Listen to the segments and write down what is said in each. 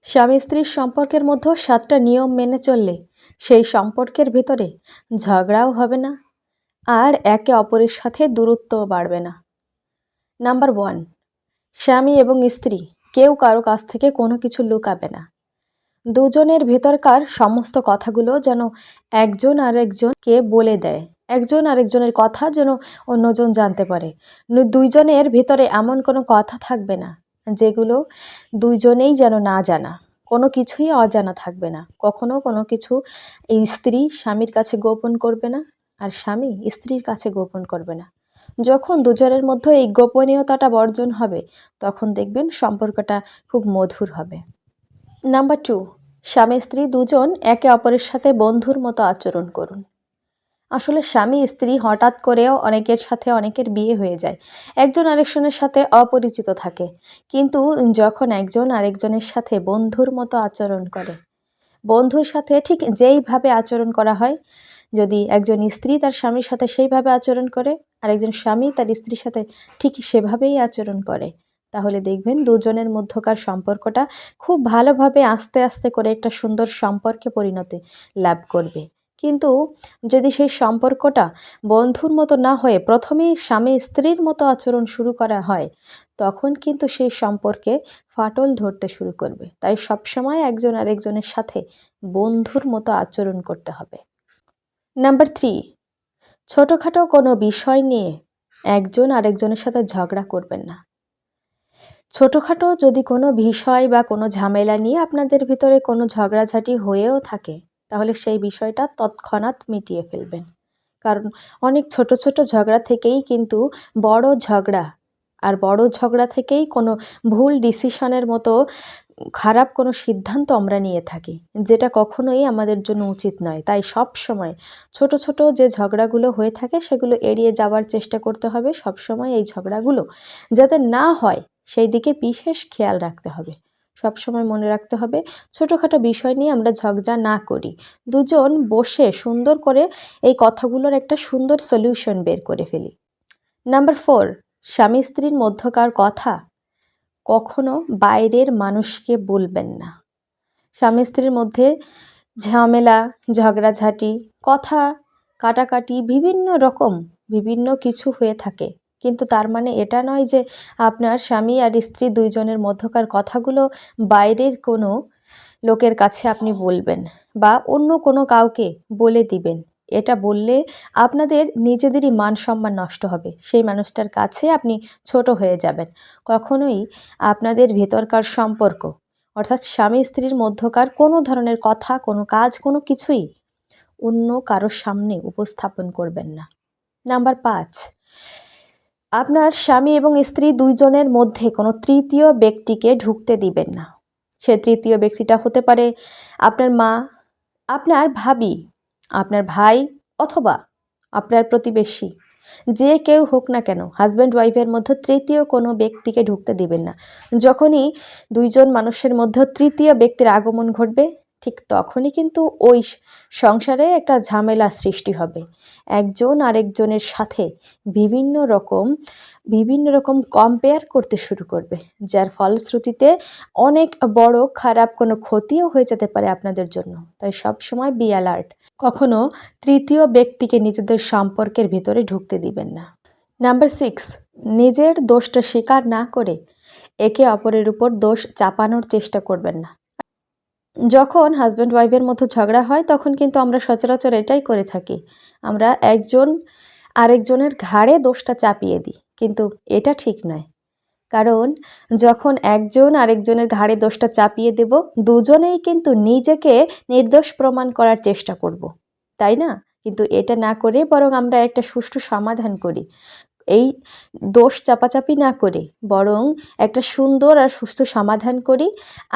স্বামী স্ত্রীর সম্পর্কের মধ্যে ৭টা নিয়ম মেনে চললে সেই সম্পর্কের ভেতরে ঝগড়াও হবে না, আর একে অপরের সাথে দূরত্বও বাড়বে না। নাম্বার 1, স্বামী এবং স্ত্রী কেউ কারো কাছ থেকে কোনো কিছু লুকাবে না। দুজনের ভেতরকার সমস্ত কথাগুলো যেন একজন আরেকজনকে বলে দেয়, একজন আরেকজনের কথা যেন অন্যজন জানতে পারে। দুইজনের ভেতরে এমন কোনো কথা থাকবে না যেগুলো দুইজনেই যেন না জানা, কোনো কিছুই অজানা থাকবে না। কখনো কোনো কিছু এই স্ত্রী স্বামীর কাছে গোপন করবে না, আর স্বামী স্ত্রীর কাছে গোপন করবে না। যখন দুজনের মধ্যে এই গোপনীয়তাটা বর্জন হবে, তখন দেখবেন সম্পর্কটা খুব মধুর হবে। নাম্বার 2, স্বামী স্ত্রী দুজন একে অপরের সাথে বন্ধুর মতো আচরণ করুন। আসলে স্বামী স্ত্রী হঠাৎ করেও অনেকের সাথে অনেকের বিয়ে হয়ে যায়, একজন আরেকজনের সাথে অপরিচিত থাকে, কিন্তু যখন একজন আরেকজনের সাথে বন্ধুর মতো আচরণ করে, বন্ধুর সাথে ঠিক যেইভাবে আচরণ করা হয়, যদি একজন স্ত্রী তার স্বামীর সাথে সেইভাবে আচরণ করে, আর একজন স্বামী তার স্ত্রীর সাথে ঠিক সেভাবেই আচরণ করে, তাহলে দেখবেন দুজনের মধ্যকার সম্পর্কটা খুব ভালোভাবে আস্তে আস্তে করে একটা সুন্দর সম্পর্কে পরিণতি লাভ করবে। কিন্তু যদি সেই সম্পর্কটা বন্ধুর মতো না হয়ে প্রথমেই স্বামী স্ত্রীর মতো আচরণ শুরু করা হয়, তখন কিন্তু সেই সম্পর্কে ফাটল ধরতে শুরু করবে। তাই সবসময় একজন আরেকজনের সাথে বন্ধুর মতো আচরণ করতে হবে। নাম্বার 3, ছোটোখাটো কোনো বিষয় নিয়ে একজন আরেকজনের সাথে ঝগড়া করবেন না। ছোটোখাটো যদি কোনো বিষয় বা কোনো ঝামেলা নিয়ে আপনাদের ভিতরে কোনো ঝগড়াঝাটি হয়েও থাকে, তাহলে সেই বিষয়টা তৎক্ষণাৎ মিটিয়ে ফেলবেন। কারণ অনেক ছোট ছোট ঝগড়া থেকেই কিন্তু বড় ঝগড়া, আর বড় ঝগড়া থেকেই কোনো ভুল ডিসিশনের মতো খারাপ কোনো সিদ্ধান্ত আমরা নিয়ে থাকি, যেটা কখনোই আমাদের জন্য উচিত নয়। তাই সব সময় ছোট ছোট যে ঝগড়াগুলো হয়ে থাকে সেগুলো এড়িয়ে যাওয়ার চেষ্টা করতে হবে। সব সময় এই ঝগড়াগুলো যাতে না হয় সেই দিকে বিশেষ খেয়াল রাখতে হবে। সব সময় মনে রাখতে হবে ছোটোখাটো বিষয় নিয়ে আমরা ঝগড়া না করি, দুজন বসে সুন্দর করে এই কথাগুলোর একটা সুন্দর সলিউশন বের করে ফেলি। নাম্বার 4, স্বামী স্ত্রীর মধ্যকার কথা কখনো বাইরের মানুষকে বলবেন না। স্বামী স্ত্রীর মধ্যে ঝামেলা, ঝগড়াঝাটি, কথা কাটাকাটি বিভিন্ন কিছু হয়ে থাকে, কিন্তু তার মানে এটা নয় যে আপনার স্বামী আর স্ত্রী দুইজনের মধ্যকার কথাগুলো বাইরের কোনো লোকের কাছে আপনি বলবেন বা অন্য কোনো কাউকে বলে দিবেন। এটা বললে আপনাদের নিজেদেরই মান সম্মান নষ্ট হবে, সেই মানুষটার কাছে আপনি ছোট হয়ে যাবেন। কখনোই আপনাদের ভেতরকার সম্পর্ক, অর্থাৎ স্বামী স্ত্রীর মধ্যকার কোনো ধরনের কথা, কোনো কাজ, কোনো কিছুই অন্য কারোর সামনে উপস্থাপন করবেন না। নাম্বার 5, আপনার স্বামী এবং স্ত্রী দুইজনের মধ্যে কোনো তৃতীয় ব্যক্তিকে ঢুকতে দিবেন না। সে তৃতীয় ব্যক্তিটা হতে পারে আপনার মা, আপনার ভাবি, আপনার ভাই, অথবা আপনার প্রতিবেশী। যে কেউ হোক না কেন, হাজব্যান্ড ওয়াইফের মধ্যে তৃতীয় কোনো ব্যক্তিকে ঢুকতে দিবেন না। যখনই দুইজন মানুষের মধ্যে তৃতীয় ব্যক্তির আগমন ঘটবে, ঠিক তখনই কিন্তু ওই সংসারে একটা ঝামেলা সৃষ্টি হবে। একজন আরেকজনের সাথে বিভিন্ন রকম কম্পেয়ার করতে শুরু করবে, যার ফলশ্রুতিতে অনেক বড় খারাপ কোনো ক্ষতিও হয়ে যেতে পারে আপনাদের জন্য। তাই সব সময় বি অ্যালার্ট, কখনো তৃতীয় ব্যক্তিকে নিজেদের সম্পর্কের ভিতরে ঢুকতে দিবেন না। নাম্বার 6, নিজের দোষটা স্বীকার না করে একে অপরের উপর দোষ চাপানোর চেষ্টা করবেন না। যখন হাজব্যান্ড ওয়াইফের মধ্যে ঝগড়া হয়, তখন কিন্তু আমরা সচরাচর এটাই করে থাকি, আমরা একজন আরেকজনের ঘাড়ে দোষটা চাপিয়ে দিই, কিন্তু এটা ঠিক নয়। কারণ যখন একজন আরেকজনের ঘাড়ে দোষটা চাপিয়ে দেব, দুজনেই কিন্তু নিজেকে নির্দোষ প্রমাণ করার চেষ্টা করব, তাই না? কিন্তু এটা না করে বরং আমরা একটা সুষ্ঠু সমাধান করি, এই দোষ চাপাচাপি না করে বরং একটা সুন্দর আর সুষ্ঠু সমাধান করি,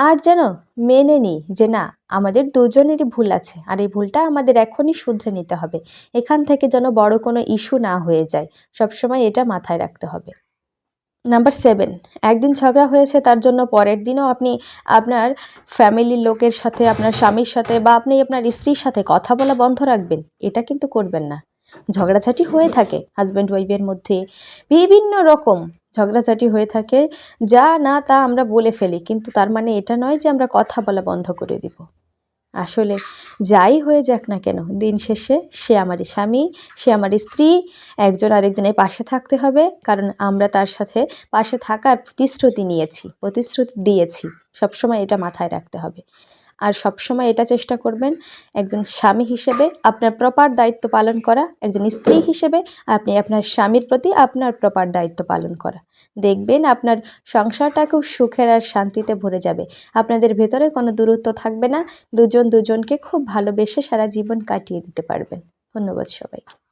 আর যেন মেনে নিই যে না, আমাদের দুজনেরই ভুল আছে, আর এই ভুলটা আমাদের এখনই শুধরে নিতে হবে। এখান থেকে যেন বড় কোনো ইস্যু না হয়ে যায়, সবসময় এটা মাথায় রাখতে হবে। নাম্বার 7, একদিন ঝগড়া হয়েছে তার জন্য পরের দিনও আপনি আপনার ফ্যামিলির লোকের সাথে, আপনার স্বামীর সাথে বা আপনি আপনার স্ত্রীর সাথে কথা বলা বন্ধ রাখবেন, এটা কিন্তু করবেন না। ঝগড়াঝাটি হয়ে থাকে হাজব্যান্ড ওয়াইফের মধ্যে, বিভিন্ন রকম ঝগড়াঝাটি হয়ে থাকে, যা না তা আমরা বলে ফেলি, কিন্তু তার মানে এটা নয় যে আমরা কথা বলা বন্ধ করে দিব। আসলে যাই হয়ে যাক না কেন, দিন শেষে সে আমারই স্বামী, সে আমার স্ত্রী, একজন আরেকজনের পাশে থাকতে হবে, কারণ আমরা তার সাথে পাশে থাকার প্রতিশ্রুতি দিয়েছি। সবসময় এটা মাথায় রাখতে হবে। আর সবসময় এটা চেষ্টা করবেন একজন স্বামী হিসেবে আপনার প্রপার দায়িত্ব পালন করা, একজন স্ত্রী হিসেবে আপনি আপনার স্বামীর প্রতি আপনার প্রপার দায়িত্ব পালন করা। দেখবেন আপনার সংসারটা খুব সুখের আর শান্তিতে ভরে যাবে। আপনাদের ভেতরে কোনো দূরত্ব থাকবে না, দুজন দুজনকে খুব ভালোবেসে সারা জীবন কাটিয়ে দিতে পারবেন। ধন্যবাদ সবাইকে।